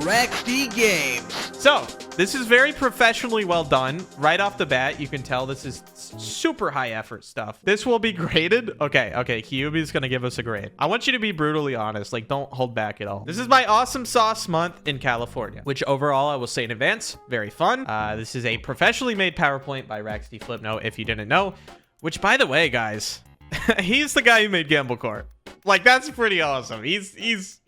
Rexy Games. So, this is very professionally well done. Right off the bat, you can tell this is super high effort stuff. This will be graded. Okay, Kyubi is going to give us a grade. I want you to be brutally honest. Like, don't hold back at all. This is my awesome sauce month in California, which overall, I will say in advance, very fun. This is a professionally made PowerPoint by Rexy Flipnote, if you didn't know. Which, by the way, guys, he's the guy who made Gamblecore. Like, that's pretty awesome. He's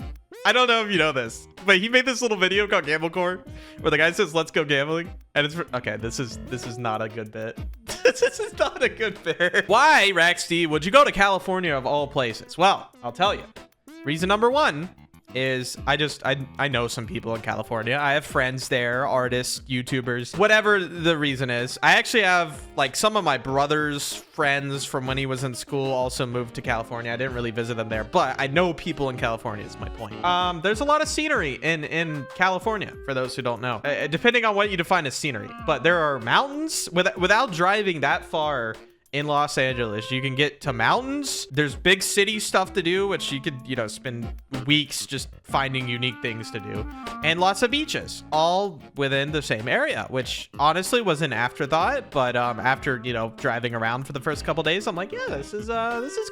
I don't know if you know this, but he made this little video called Gamblecore where the guy says, "Let's go gambling." And it's okay. This is not a good bit. This is not a good bit. Why, Rexy, would you go to California of all places? Well, I'll tell you. Reason number one is I know some people in California. I have friends there, artists, YouTubers, whatever the reason is. I actually have like some of my brother's friends from when he was in school also moved to California. I didn't really visit them there, but I know people in California is my point. There's a lot of scenery in California, for those who don't know, depending on what you define as scenery. But there are mountains. Without driving that far in Los Angeles, you can get to mountains. There's big city stuff to do, which you could, spend weeks just finding unique things to do, and lots of beaches, all within the same area, which honestly was an afterthought. But after driving around for the first couple days, I'm like, yeah, this is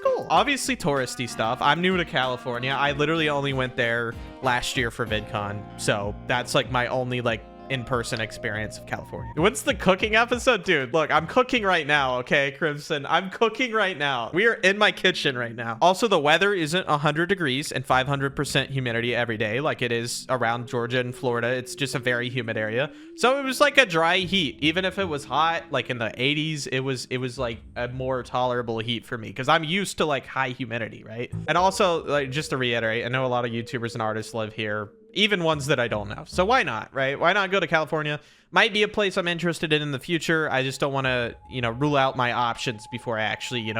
cool. Obviously touristy stuff. I'm new to California. I literally only went there last year for VidCon, so that's like my only in-person experience of California. What's the cooking episode? Dude, look, I'm cooking right now, okay, Crimson? I'm cooking right now. We are in my kitchen right now. Also, the weather isn't 100 degrees and 500% humidity every day like it is around Georgia and Florida. It's just a very humid area. So it was like a dry heat. Even if it was hot, like in the 80s, it was like a more tolerable heat for me because I'm used to like high humidity, right? And also, like, just to reiterate, I know a lot of YouTubers and artists live here, even ones that I don't know. So why not, right? Why not go to California? Might be a place I'm interested in the future. I just don't want to, rule out my options before I actually,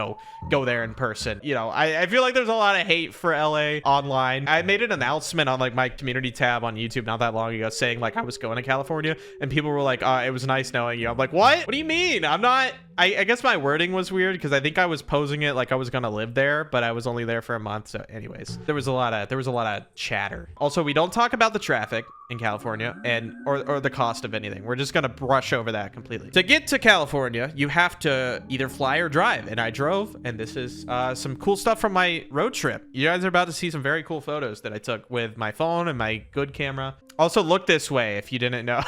go there in person. I feel like there's a lot of hate for LA online. I made an announcement on like my community tab on YouTube not that long ago saying like I was going to California, and people were like, it was nice knowing you. I'm like, what do you mean? I'm not. I guess my wording was weird because I think I was posing it like I was gonna live there, but I was only there for a month. So anyways, there was a lot of chatter. Also, we don't talk about the traffic in California or the cost of anything. We're just gonna brush over that completely. To get to California, you have to either fly or drive, and I drove, and this is some cool stuff from my road trip. You guys are about to see some very cool photos that I took with my phone and my good camera. Also, look this way if you didn't know.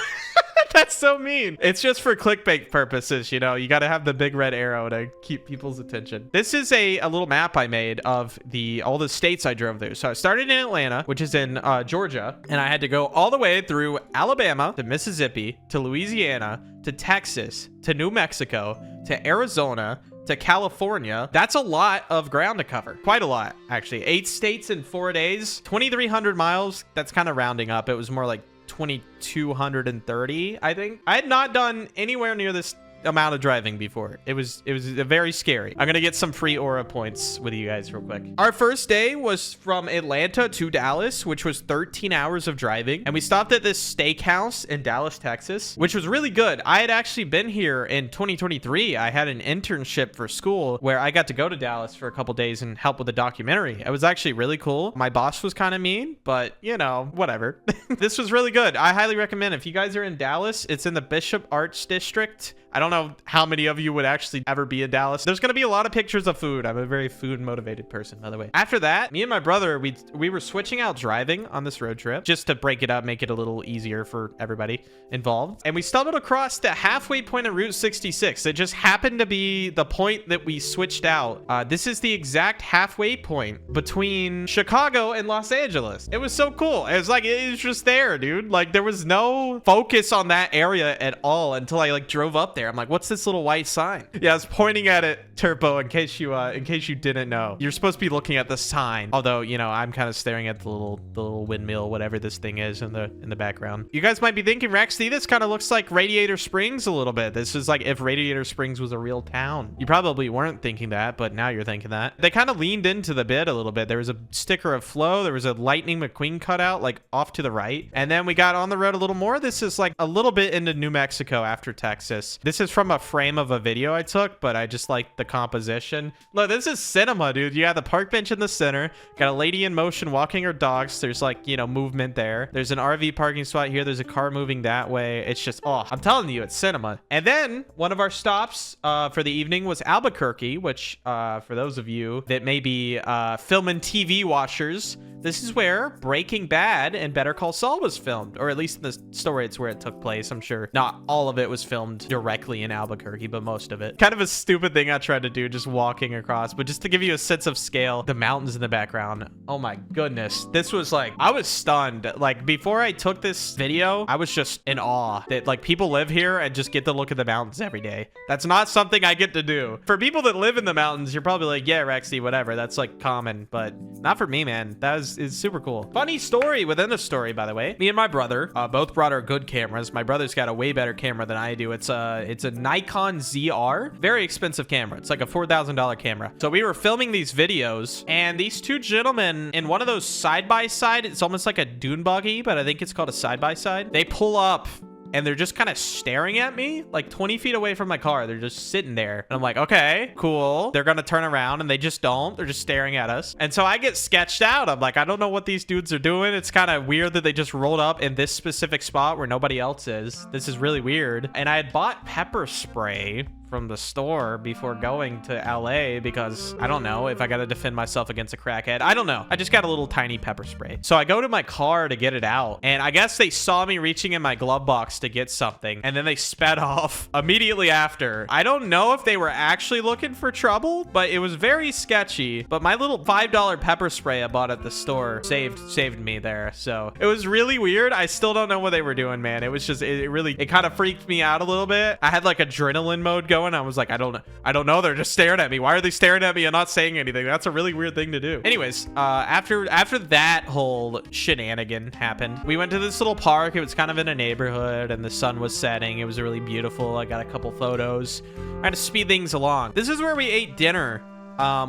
That's so mean. It's just for clickbait purposes, you got to have the big red arrow to keep people's attention. This is a little map I made of all the states I drove through. So I started in Atlanta, which is in Georgia, and I had to go all the way through Alabama to Mississippi to Louisiana to Texas to New Mexico to Arizona to California. That's a lot of ground to cover. Quite a lot, actually. 8 states in 4 days, 2,300 miles. That's kind of rounding up. It was more like 2,230, I think. I had not done anywhere near this amount of driving before. It was very scary. I'm gonna get some free aura points with you guys real quick. Our first day was from Atlanta to Dallas, which was 13 hours of driving, and we stopped at this steakhouse in Dallas, Texas, which was really good. I had actually been here in 2023. I had an internship for school where I got to go to Dallas for a couple days and help with a documentary. It was actually really cool. My boss was kind of mean, but whatever. This was really good. I highly recommend if you guys are in Dallas. It's in the Bishop Arts District. I don't know how many of you would actually ever be in Dallas. There's going to be a lot of pictures of food. I'm a very food motivated person, by the way. After that, me and my brother, we were switching out driving on this road trip just to break it up, make it a little easier for everybody involved. And we stumbled across the halfway point of Route 66. It just happened to be the point that we switched out. This is the exact halfway point between Chicago and Los Angeles. It was so cool. It was like, it was just there, dude. Like, there was no focus on that area at all until I drove up there. I'm like, what's this little white sign? Yeah, I was pointing at it, Turbo, in case you didn't know. You're supposed to be looking at the sign. Although, I'm kind of staring at the little windmill, whatever this thing is in the background. You guys might be thinking, Rexy, this kind of looks like Radiator Springs a little bit. This is like if Radiator Springs was a real town. You probably weren't thinking that, but now you're thinking that. They kind of leaned into the bit a little bit. There was a sticker of Flo. There was a Lightning McQueen cutout like off to the right. And then we got on the road a little more. This is like a little bit into New Mexico after Texas. This is from a frame of a video I took, but I just like the composition. Look, this is cinema, dude. You have the park bench in the center, got a lady in motion walking her dogs. There's like, you know, movement there. There's an RV parking spot here. There's a car moving that way. It's just, oh, I'm telling you, it's cinema. And then one of our stops for the evening was Albuquerque, which for those of you that may be film and TV watchers, this is where Breaking Bad and Better Call Saul was filmed, or at least in the story, it's where it took place. I'm sure not all of it was filmed directly in Albuquerque, but most of it. Kind of a stupid thing I tried to do, just walking across, but just to give you a sense of scale, the mountains in the background. Oh my goodness. This was like, I was stunned. Like before I took this video, I was just in awe that like people live here and just get to look at the mountains every day. That's not something I get to do. For people that live in the mountains, you're probably like, yeah, Rexy, whatever. That's like common, but not for me, man. That is super cool. Funny story within the story, by the way. Me and my brother both brought our good cameras. My brother's got a way better camera than I do. It's a Nikon ZR, very expensive camera. It's like a $4,000 camera. So we were filming these videos, and these two gentlemen in one of those side-by-side, it's almost like a dune buggy, but I think it's called a side-by-side. They pull up and they're just kind of staring at me like 20 feet away from my car. They're just sitting there. And I'm like, okay, cool. They're going to turn around, and they just don't. They're just staring at us. And so I get sketched out. I'm like, I don't know what these dudes are doing. It's kind of weird that they just rolled up in this specific spot where nobody else is. This is really weird. And I had bought pepper spray from the store before going to LA because I don't know if I got to defend myself against a crackhead. I don't know. I just got a little tiny pepper spray. So I go to my car to get it out, and I guess they saw me reaching in my glove box to get something, and then they sped off immediately after. I don't know if they were actually looking for trouble, but it was very sketchy. But my little $5 pepper spray I bought at the store saved me there. So it was really weird. I still don't know what they were doing, man. It was just, it kind of freaked me out a little bit. I had like adrenaline mode going. I was like, I don't know. They're just staring at me. Why are they staring at me and not saying anything? That's a really weird thing to do. Anyways, after that whole shenanigan happened, we went to this little park. It was kind of in a neighborhood, and the sun was setting. It was really beautiful. I got a couple photos. I had to speed things along. This is where we ate dinner.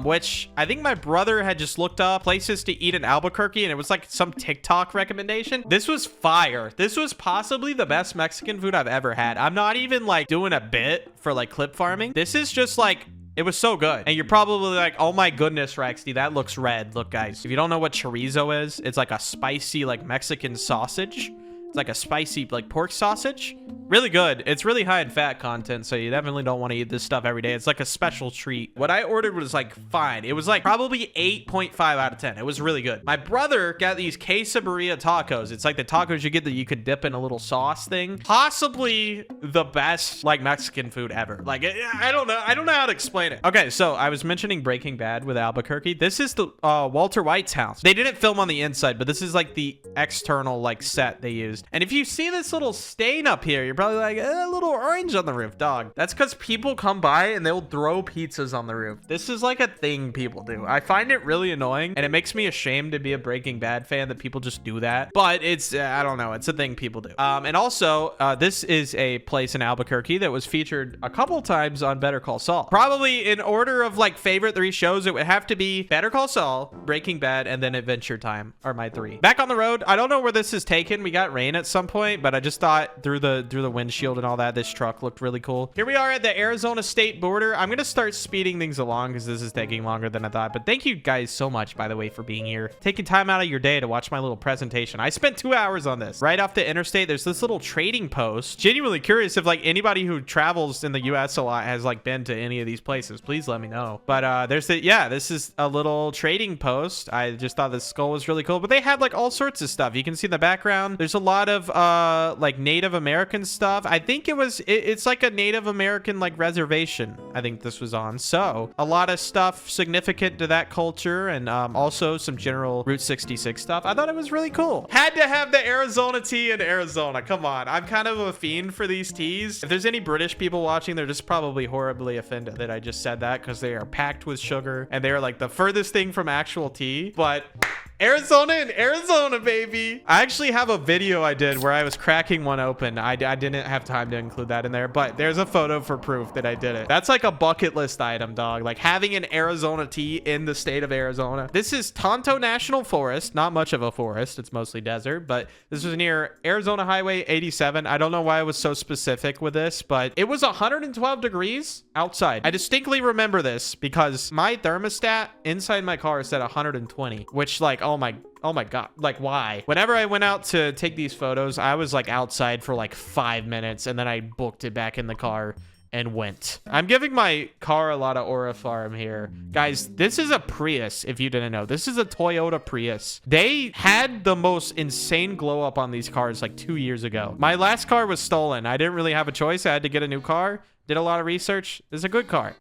Which I think my brother had just looked up places to eat in Albuquerque, and it was like some TikTok recommendation. This was fire. This was possibly the best Mexican food I've ever had. I'm not even like doing a bit for like clip farming. This is just like, it was so good. And you're probably like, oh my goodness, Rexy, that looks red. Look, guys, if you don't know what chorizo is, it's like a spicy like Mexican sausage. It's like a spicy like pork sausage. Really good. It's really high in fat content, so you definitely don't want to eat this stuff every day. It's like a special treat. What I ordered was like fine. It was like probably 8.5 out of 10. It was really good. My brother got these quesadilla tacos. It's like the tacos you get that you could dip in a little sauce thing. Possibly the best like Mexican food ever. Like, I don't know. I don't know how to explain it. Okay, so I was mentioning Breaking Bad with Albuquerque. This is the Walter White's house. They didn't film on the inside, but this is like the external like set they used. And if you see this little stain up here, you're probably like, a little orange on the roof, dog. That's because people come by and they'll throw pizzas on the roof. This is like a thing people do. I find it really annoying, and it makes me ashamed to be a Breaking Bad fan that people just do that. But it's, I don't know, it's a thing people do. And also, this is a place in Albuquerque that was featured a couple times on Better Call Saul. Probably in order of like favorite 3 shows, it would have to be Better Call Saul, Breaking Bad, and then Adventure Time are my 3. Back on the road. I don't know where this is taken. We got rain at some point, but I just thought through the windshield and all that, this truck looked really cool. Here we are at the Arizona state border. I'm gonna start speeding things along because this is taking longer than I thought, but thank you guys so much, by the way, for being here, taking time out of your day to watch my little presentation. I spent 2 hours on this. Right off the interstate, there's this little trading post. Genuinely curious if like anybody who travels in the US a lot has like been to any of these places. Please let me know. But there's the, yeah, this is a little trading post. I just thought this skull was really cool, but they had like all sorts of stuff. You can see in the background, there's a lot of like Native American stuff. I think it's like a Native American like reservation. I think this was on. So a lot of stuff significant to that culture, and also some general Route 66 stuff. I thought it was really cool. Had to have the Arizona tea in Arizona. Come on. I'm kind of a fiend for these teas. If there's any British people watching, they're just probably horribly offended that I just said that, because they are packed with sugar and they're like the furthest thing from actual tea. But Arizona and Arizona, baby. I actually have a video I did where I was cracking one open. I didn't have time to include that in there, but there's a photo for proof that I did it. That's like a bucket list item, dog. Like having an Arizona tea in the state of Arizona. This is Tonto National Forest. Not much of a forest. It's mostly desert, but this was near Arizona Highway 87. I don't know why I was so specific with this, but it was 112 degrees outside. I distinctly remember this because my thermostat inside my car said 120, which like, oh my God, like why? Whenever I went out to take these photos, I was like outside for like 5 minutes and then I booked it back in the car and went. I'm giving my car a lot of Aura Farm here. Guys, this is a Prius, if you didn't know. This is a Toyota Prius. They had the most insane glow up on these cars like 2 years ago. My last car was stolen. I didn't really have a choice. I had to get a new car. Did a lot of research. It's a good car.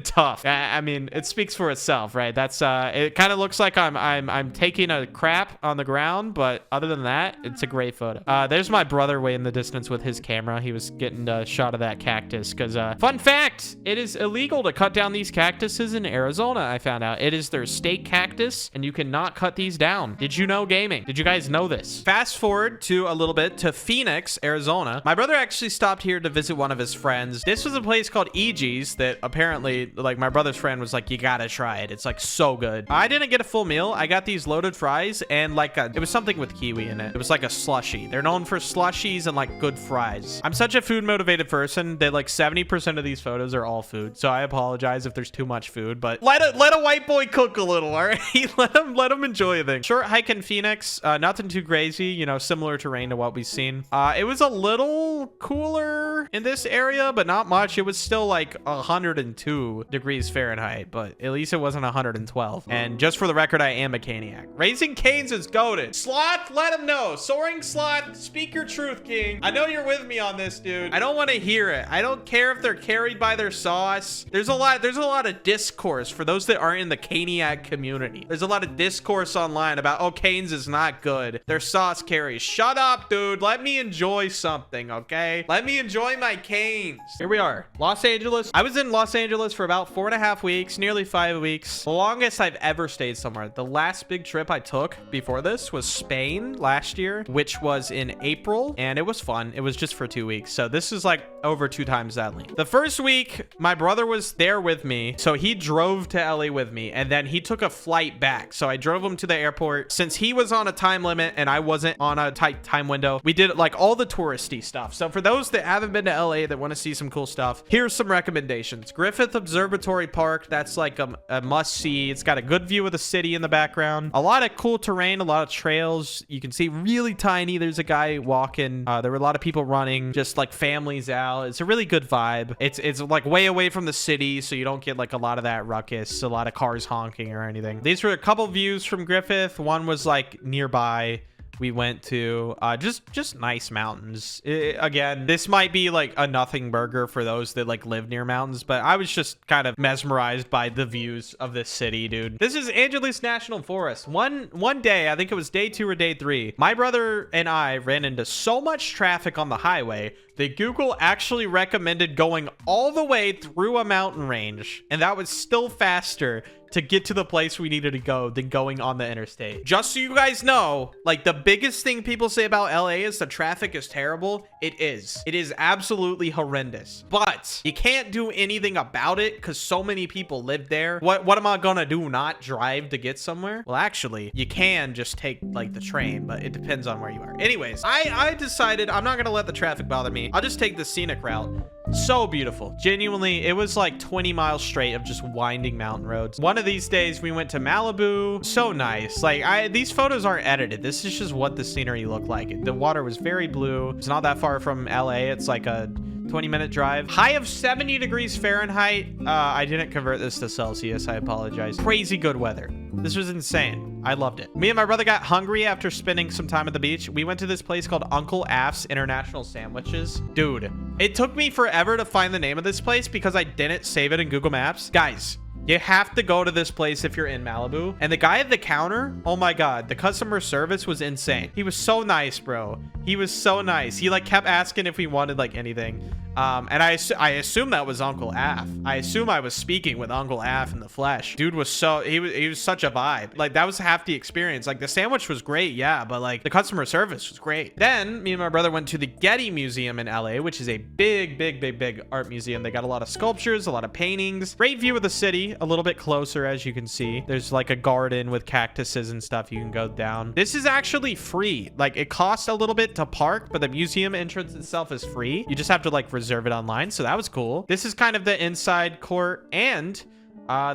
Tough. I mean, it speaks for itself, right? That's it kind of looks like I'm taking a crap on the ground, but other than that, it's a great photo. There's my brother way in the distance with his camera. He was getting a shot of that cactus because fun fact, it is illegal to cut down these cactuses in Arizona. I found out it is their state cactus and you cannot cut these down. Did you know, gaming? Did you guys know this? Fast forward to a little bit to Phoenix, Arizona. My brother actually stopped here to visit one of his friends. This was a place called EG's that apparently, like, my brother's friend was like, you gotta try it. It's like so good. I didn't get a full meal. I got these loaded fries and like it was something with kiwi in it. It was like a slushy. They're known for slushies and like good fries. I'm such a food motivated person that like 70% of these photos are all food. So I apologize if there's too much food, but let a white boy cook a little, all right? let him enjoy things. Short hike in Phoenix, nothing too crazy, you know, similar terrain to what we've seen. It was a little cooler in this area, but not much. It was still like 102 degrees Fahrenheit, but at least it wasn't 112. And just for the record, I am a Caniac. Raising Canes is goated. Sloth, let him know. Soaring Sloth, speak your truth, King. I know you're with me on this, dude. I don't want to hear it. I don't care if they're carried by their sauce. There's a lot of discourse for those that aren't in the Caniac community. There's a lot of discourse online about, oh, Canes is not good. Their sauce carries. Shut up, dude. Let me enjoy something, okay? Let me enjoy my Canes. Here we are. Los Angeles. I was in Los Angeles for about 4.5 weeks, nearly 5 weeks. The longest I've ever stayed somewhere. The last big trip I took before this was Spain last year, which was in April, and it was fun. It was just for 2 weeks. So this is like over 2 times that length. The first week, my brother was there with me. So he drove to LA with me, and then he took a flight back. So I drove him to the airport. Since he was on a time limit and I wasn't on a tight time window, we did like all the touristy stuff. So for those that haven't been to LA that want to see some cool stuff, here's some recommendations. Griffith Observatory Park, that's like a must see. It's got a good view of the city in the background. A lot of cool terrain, a lot of trails. You can see really tiny. There's a guy walking. There were a lot of people running, just like families out. It's a really good vibe. It's like way away from the city, so you don't get like a lot of that ruckus, a lot of cars honking or anything. These were a couple views from Griffith. One was like nearby. We went to just nice mountains. Again, this might be like a nothing burger for those that like live near mountains, but I was just kind of mesmerized by the views of this city, dude. This is Angeles National Forest. One day, I think it was day 2 or day 3, my brother and I ran into so much traffic on the highway that Google actually recommended going all the way through a mountain range, and that was still faster to get to the place we needed to go than going on the interstate. Just so you guys know, like the biggest thing people say about LA is the traffic is terrible. It is. It is absolutely horrendous. But you can't do anything about it because so many people live there. What am I gonna do? Not drive to get somewhere? Well, actually, you can just take like the train, but it depends on where you are. Anyways, I decided I'm not gonna let the traffic bother me. I'll just take the scenic route. So beautiful. Genuinely, it was like 20 miles straight of just winding mountain roads. One of these days we went to Malibu. So nice. Like these photos aren't edited. This is just what the scenery looked like. The water was very blue. It's not that far from LA. It's like a 20-minute drive. High of 70 degrees Fahrenheit. I didn't convert this to Celsius. I apologize. Crazy good weather. This was insane. I loved it. Me and my brother got hungry after spending some time at the beach. We went to this place called Uncle Af's International Sandwiches. Dude, it took me forever to find the name of this place because I didn't save it in Google Maps. Guys, you have to go to this place if you're in Malibu. And the guy at the counter, oh my God, the customer service was insane. He was so nice, bro. He was so nice. He like kept asking if we wanted like anything. And I assume that was Uncle Af. I assume I was speaking with Uncle Af in the flesh. Dude was he was such a vibe. Like, that was half the experience. Like, the sandwich was great, yeah, but like the customer service was great. Then me and my brother went to the Getty Museum in LA, which is a big art museum. They got a lot of sculptures, a lot of paintings, great view of the city, a little bit closer, as you can see. There's like a garden with cactuses and stuff you can go down. This is actually free. Like, it costs a little bit to park, but the museum entrance itself is free. You just have to like reserve it online, so that was cool. This is kind of the inside court, and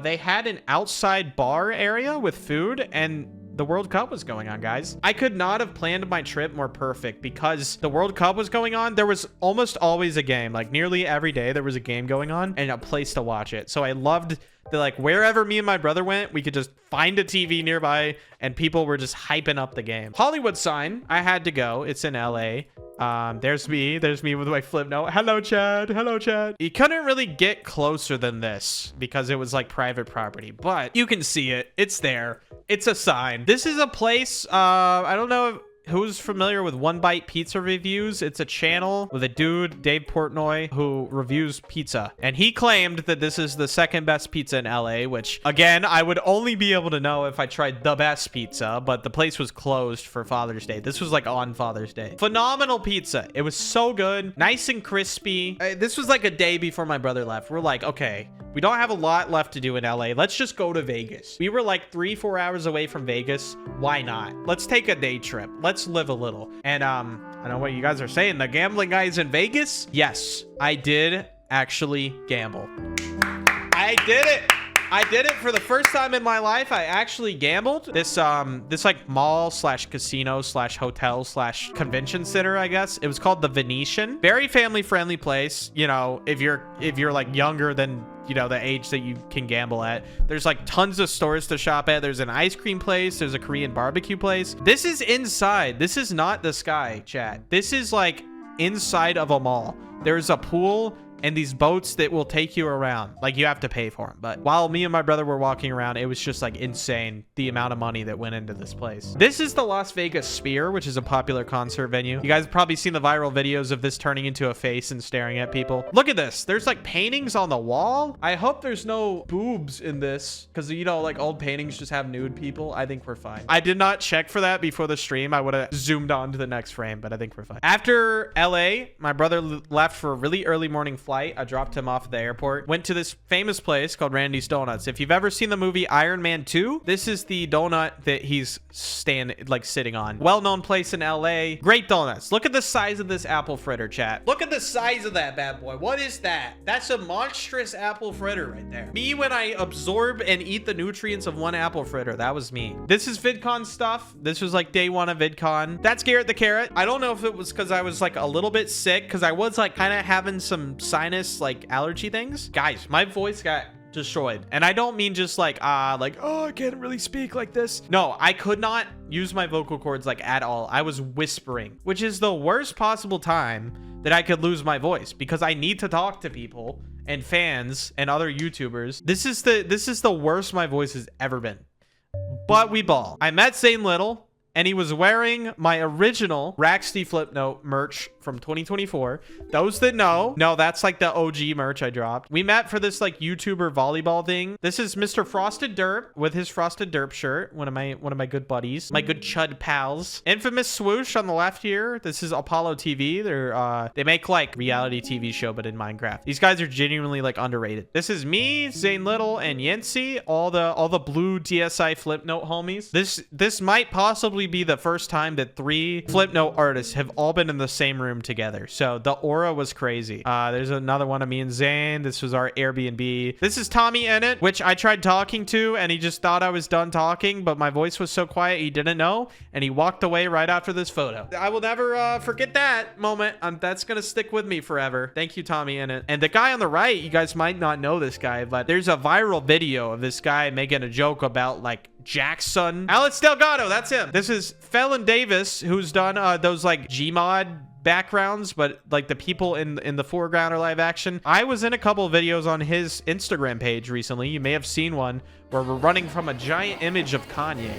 they had an outside bar area with food, and the World Cup was going on, guys. I could not have planned my trip more perfect because the World Cup was going on. There was almost always a game. Like, nearly every day there was a game going on and a place to watch it. So I loved that, like, wherever me and my brother went, we could just find a TV nearby and people were just hyping up the game. Hollywood sign, I had to go. It's in LA. There's me with my flip note. Hello, Chad. Hello, Chad. You couldn't really get closer than this because it was like private property, but you can see it. It's there. It's a sign. This is a place, I don't know who's familiar with One Bite Pizza Reviews. It's a channel with a dude, Dave Portnoy, who reviews pizza. And he claimed that this is the second best pizza in LA, which, again, I would only be able to know if I tried the best pizza, but the place was closed for Father's Day. This was like on Father's Day. Phenomenal pizza. It was so good. Nice and crispy. This was like a day before my brother left. We're like, okay, we don't have a lot left to do in LA. Let's just go to Vegas. We were like 3-4 hours away from Vegas. Why not? Let's take a day trip. Let's live a little. And I know what you guys are saying. The gambling guys in Vegas? Yes, I did actually gamble. I did it. I did it for the first time in my life. I actually gambled. This like mall slash casino slash hotel slash convention center, I guess. It was called the Venetian. Very family friendly place. You know, if you're like younger than, you know, the age that you can gamble at. There's like tons of stores to shop at. There's an ice cream place. There's a Korean barbecue place. This is inside. This is not the sky, chat. This is like inside of a mall. There's a pool and these boats that will take you around. Like, you have to pay for them. But while me and my brother were walking around, it was just like insane the amount of money that went into this place. This is the Las Vegas Sphere, which is a popular concert venue. You guys have probably seen the viral videos of this turning into a face and staring at people. Look at this. There's like paintings on the wall. I hope there's no boobs in this because, you know, like old paintings just have nude people. I think we're fine. I did not check for that before the stream. I would have zoomed on to the next frame, but I think we're fine. After LA, my brother left for a really early morning flight. I dropped him off at the airport, went to this famous place called Randy's Donuts. If you've ever seen the movie Iron Man 2, this is the donut that he's sitting on. Well-known place in LA. Great donuts. Look at the size of this apple fritter, chat. Look at the size of that bad boy. What is that? That's a monstrous apple fritter right there. Me when I absorb and eat the nutrients of one apple fritter. That was me. This is VidCon stuff. This was like day one of VidCon. That's Garrett the Carrot. I don't know if it was because I was like a little bit sick, because I was like kind of having some sinus like allergy things. Guys, my voice got destroyed, and I don't mean just like oh, I can't really speak like this. No, I could not use my vocal cords like at all. I was whispering, which is the worst possible time that I could lose my voice, because I need to talk to people and fans and other YouTubers. This is the worst my voice has ever been. But we ball. I met Zane Little, and he was wearing my original Raxty Flipnote merch from 2024. Those that know, that's like the OG merch I dropped. We met for this like YouTuber volleyball thing. This is Mr. Frosted Derp with his Frosted Derp shirt. One of my good buddies, my good chud pals. Infamous Swoosh on the left here. This is Apollo TV. They make like reality TV show, but in Minecraft. These guys are genuinely like underrated. This is me, Zane Little, and Yancy, all the blue DSI Flipnote homies. This might possibly be the first time that 3 Flipnote artists have all been in the same room together. So the aura was crazy. There's another one of me and Zane. This was our Airbnb. This is Tommy Ennett, which I tried talking to, and he just thought I was done talking, but my voice was so quiet he didn't know, and he walked away right after this photo. I will never forget that moment. That's gonna stick with me forever. Thank you, Tommy Ennett. And the guy on the right, you guys might not know this guy, but there's a viral video of this guy making a joke about like Jackson. Alex Delgado, that's him. This is Felon Davis, who's done those like Gmod backgrounds, but like the people in the foreground are live action. I was in a couple of videos on his Instagram page recently. You may have seen one where we're running from a giant image of Kanye,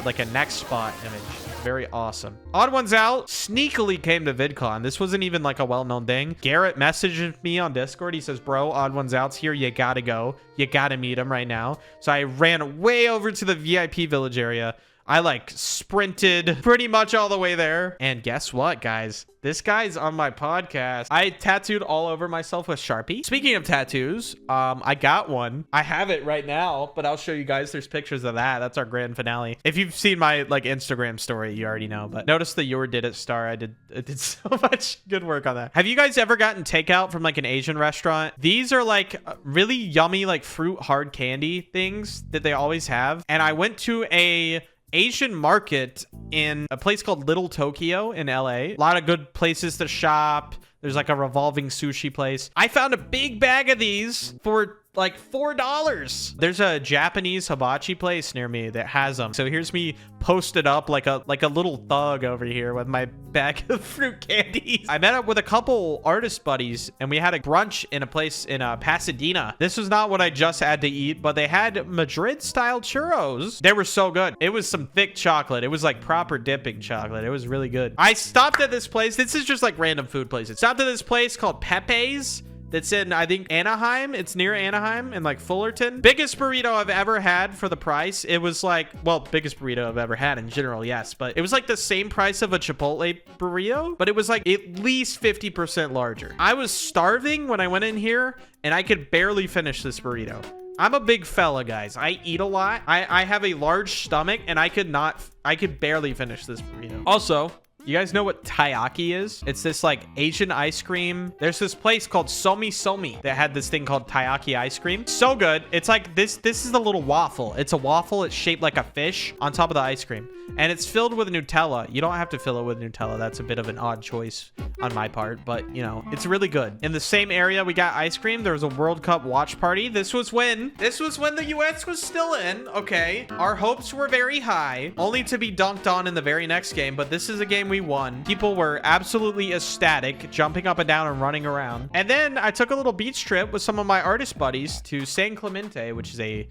like a next spot image. Very awesome. Odd Ones Out sneakily came to VidCon. This wasn't even like a well-known thing. Garrett messaged me on Discord. He says, bro, Odd Ones Out's here. You gotta go. You gotta meet him right now. So I ran way over to the VIP village area. I like sprinted pretty much all the way there. And guess what, guys? This guy's on my podcast. I tattooed all over myself with Sharpie. Speaking of tattoos, I got one. I have it right now, but I'll show you guys. There's pictures of that. That's our grand finale. If you've seen my like Instagram story, you already know. But notice the Your Did It star. I did so much good work on that. Have you guys ever gotten takeout from like an Asian restaurant? These are like really yummy like fruit hard candy things that they always have. And I went to a Asian market in a place called Little Tokyo in LA. A lot of good places to shop. There's like a revolving sushi place. I found a big bag of these for like $4. There's a Japanese hibachi place near me that has them. So here's me posted up like a little thug over here with my bag of fruit candies. I met up with a couple artist buddies and we had a brunch in a place in Pasadena. This was not what I just had to eat, but they had Madrid style churros. They were so good. It was some thick chocolate. It was like proper dipping chocolate. It was really good. I stopped at this place. This is just like random food places. Stopped at this place called Pepe's. That's in, I think, Anaheim. It's near Anaheim and like Fullerton. Biggest burrito I've ever had for the price. It was like, well, biggest burrito I've ever had in general, yes. But it was like the same price of a Chipotle burrito, but it was like at least 50% larger. I was starving when I went in here and I could barely finish this burrito. I'm a big fella, guys. I eat a lot. I have a large stomach and I could barely finish this burrito. Also, you guys know what taiyaki is? It's this like Asian ice cream. There's this place called Somi Somi that had this thing called taiyaki ice cream. So good. It's like this is a little waffle. It's a waffle. It's shaped like a fish on top of the ice cream. And it's filled with Nutella. You don't have to fill it with Nutella. That's a bit of an odd choice on my part, but you know, it's really good. In the same area we got ice cream. There was a World Cup watch party. This was when the US was still in. Okay. Our hopes were very high, only to be dunked on in the very next game, but this is a game we won. People were absolutely ecstatic, jumping up and down and running around. And then I took a little beach trip with some of my artist buddies to San Clemente, which is a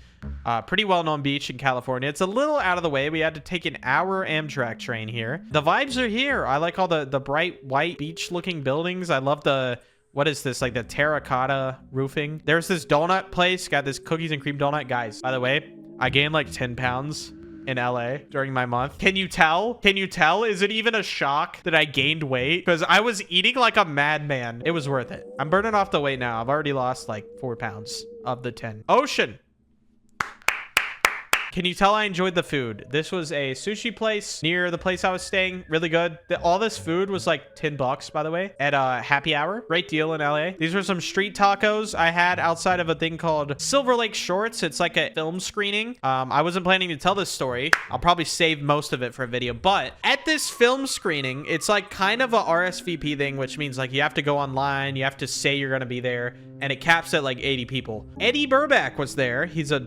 pretty well-known beach in California. It's a little out of the way. We had to take an hour Amtrak train here. The vibes are here. I like all the bright white beach looking buildings. I love the, what is this, like the terracotta roofing. There's this donut place, got this cookies and cream donut. Guys, by the way, I gained like 10 pounds in LA during my month. Can you tell? Can you tell? Is it even a shock that I gained weight? Because I was eating like a madman. It was worth it. I'm burning off the weight now. I've already lost like 4 pounds of the 10. Ocean. Can you tell I enjoyed the food? This was a sushi place near the place I was staying. Really good. All this food was like $10, by the way, at a happy hour. Great deal in LA. These were some street tacos I had outside of a thing called Silver Lake Shorts. It's like a film screening. I wasn't planning to tell this story. I'll probably save most of it for a video, but at this film screening, it's like kind of a RSVP thing, which means like you have to go online, you have to say you're going to be there, and it caps at like 80 people. Eddie Burback was there. He's a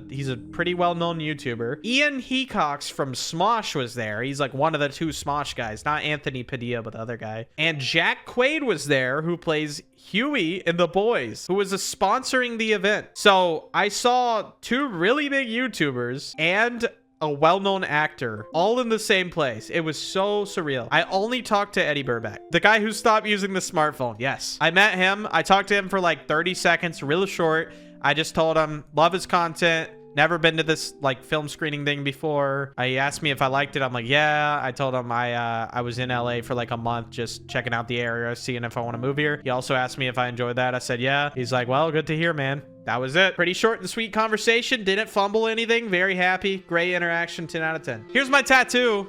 pretty well-known YouTuber. Ian Hecox from Smosh was there. He's like one of the two Smosh guys, not Anthony Padilla, but the other guy. And Jack Quaid was there, who plays Huey in The Boys, who was sponsoring the event. So I saw two really big YouTubers and a well-known actor all in the same place. It was so surreal. I only talked to Eddie Burback, the guy who stopped using the smartphone. Yes, I met him. I talked to him for like 30 seconds, real short. I just told him, love his content. Never been to this like film screening thing before. He asked me if I liked it. I'm like, yeah. I told him I was in LA for like a month, just checking out the area, seeing if I want to move here. He also asked me if I enjoyed that. I said, yeah. He's like, well, good to hear, man. That was it. Pretty short and sweet conversation. Didn't fumble anything. Very happy. Great interaction. 10 out of 10. Here's my tattoo.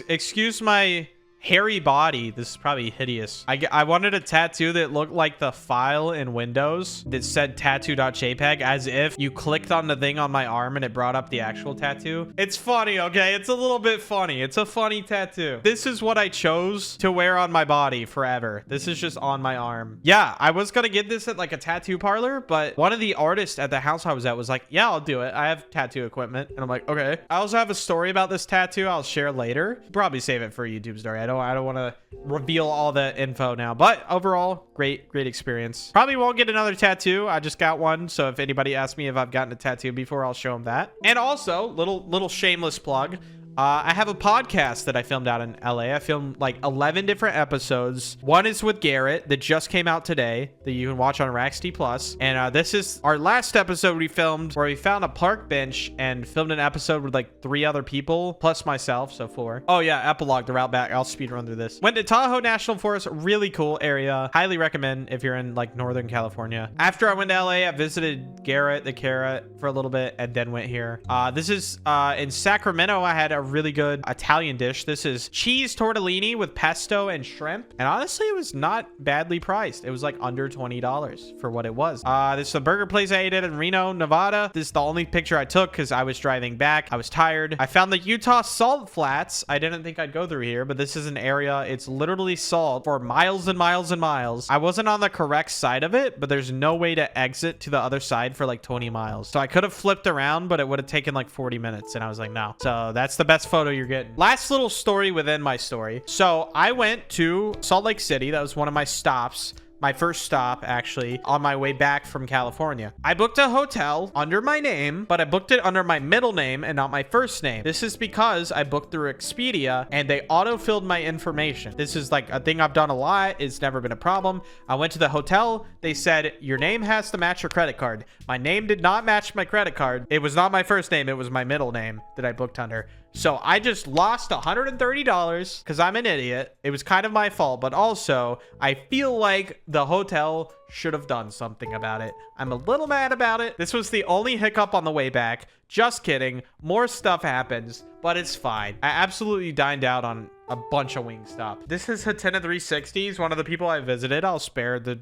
Excuse my hairy body. This is probably hideous. I wanted a tattoo that looked like the file in Windows that said tattoo.jpg, as if you clicked on the thing on my arm and it brought up the actual tattoo. It's funny, okay? It's a little bit funny. It's a funny tattoo. This is what I chose to wear on my body forever. This is just on my arm. Yeah, I was gonna get this at like a tattoo parlor, but one of the artists at the house I was at was like, yeah, I'll do it. I have tattoo equipment. And I'm like, okay. I also have a story about this tattoo I'll share later. Probably save it for a YouTube story. I don't want to reveal all the info now, but overall, great experience. Probably won't get another tattoo. I just got one, so if anybody asks me if I've gotten a tattoo before, I'll show them that. And also, little shameless plug, I have a podcast that I filmed out in LA. I filmed like 11 different episodes. One is with Garrett that just came out today that you can watch on RaxD Plus. And this is our last episode we filmed where we found a park bench and filmed an episode with like 3 other people plus myself, so 4. Oh yeah, epilogue, the route back. I'll speed run through this. Went to Tahoe National Forest, really cool area. Highly recommend if you're in like Northern California. After I went to LA, I visited Garrett the Carrot for a little bit and then went here. This is in Sacramento. I had a really good Italian dish. This is cheese tortellini with pesto and shrimp, and honestly it was not badly priced. It was like under $20 for what it was. This is a burger place I ate at in Reno, Nevada. This is the only picture I took because I was driving back. I was tired. I found the Utah Salt Flats. I didn't think I'd go through here, but this is an area, it's literally salt for miles and miles and miles. I wasn't on the correct side of it, but there's no way to exit to the other side for like 20 miles. So I could have flipped around, but it would have taken like 40 minutes, and I was like, no. So that's the best photo you're getting. Last little story within my story. So I went to Salt Lake City. That was one of my stops. My first stop, actually, on my way back from California. I booked a hotel under my name, but I booked it under my middle name and not my first name. This is because I booked through Expedia and they auto-filled my information. This is like a thing I've done a lot. It's never been a problem. I went to the hotel. They said, your name has to match your credit card. My name did not match my credit card. It was not my first name. It was my middle name that I booked under. So I just lost $130 because I'm an idiot. It was kind of my fault, but also I feel like the hotel should have done something about it. I'm a little mad about it. This was the only hiccup on the way back. Just kidding. More stuff happens, but it's fine. I absolutely dined out on a bunch of Wingstop. This is Hatina 360s, one of the people I visited. I'll spare the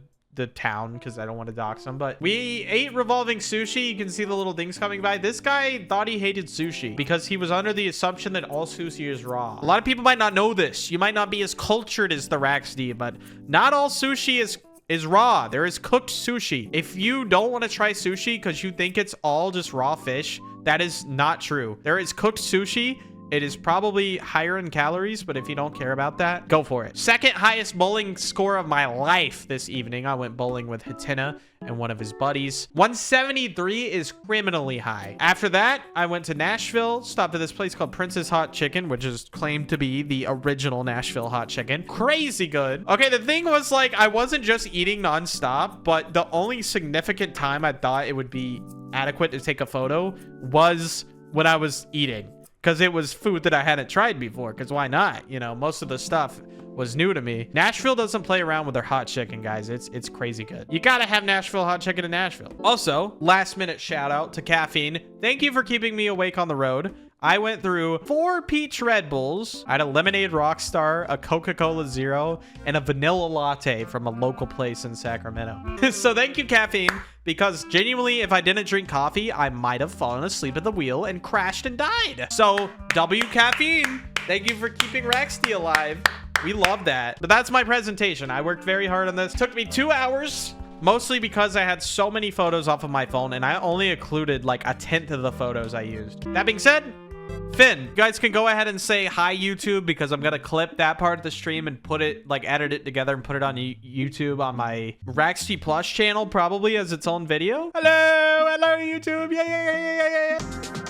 town because I don't want to dox them, but we ate revolving sushi. You can see the little things coming by. This guy thought he hated sushi because he was under the assumption that all sushi is raw. A lot of people might not know this. You might not be as cultured as the RaxD, but not all sushi is raw. There is cooked sushi. If you don't want to try sushi because you think it's all just raw fish, that is not true. There is cooked sushi. It is probably higher in calories, but if you don't care about that, go for it. Second highest bowling score of my life this evening. I went bowling with Hatina and one of his buddies. 173 is criminally high. After that, I went to Nashville, stopped at this place called Prince's Hot Chicken, which is claimed to be the original Nashville hot chicken. Crazy good. Okay, the thing was, like, I wasn't just eating nonstop, but the only significant time I thought it would be adequate to take a photo was when I was eating. Because it was food that I hadn't tried before. Because why not? You know, most of the stuff was new to me. Nashville doesn't play around with their hot chicken, guys. It's crazy good. You gotta have Nashville hot chicken in Nashville. Also, last minute shout out to Caffeine. Thank you for keeping me awake on the road. I went through 4 peach Red Bulls. I had a lemonade Rockstar, a Coca-Cola Zero, and a vanilla latte from a local place in Sacramento. So thank you, Caffeine, because genuinely, if I didn't drink coffee, I might have fallen asleep at the wheel and crashed and died. So W Caffeine, thank you for keeping RaxD alive. We love that. But that's my presentation. I worked very hard on this. Took me 2 hours. Mostly because I had so many photos off of my phone and I only included like 1/10 of the photos I used. That being said, Finn, you guys can go ahead and say hi YouTube because I'm going to clip that part of the stream and put it, like edit it together and put it on YouTube on my RaxD Plus channel probably as its own video. Hello YouTube. Yeah.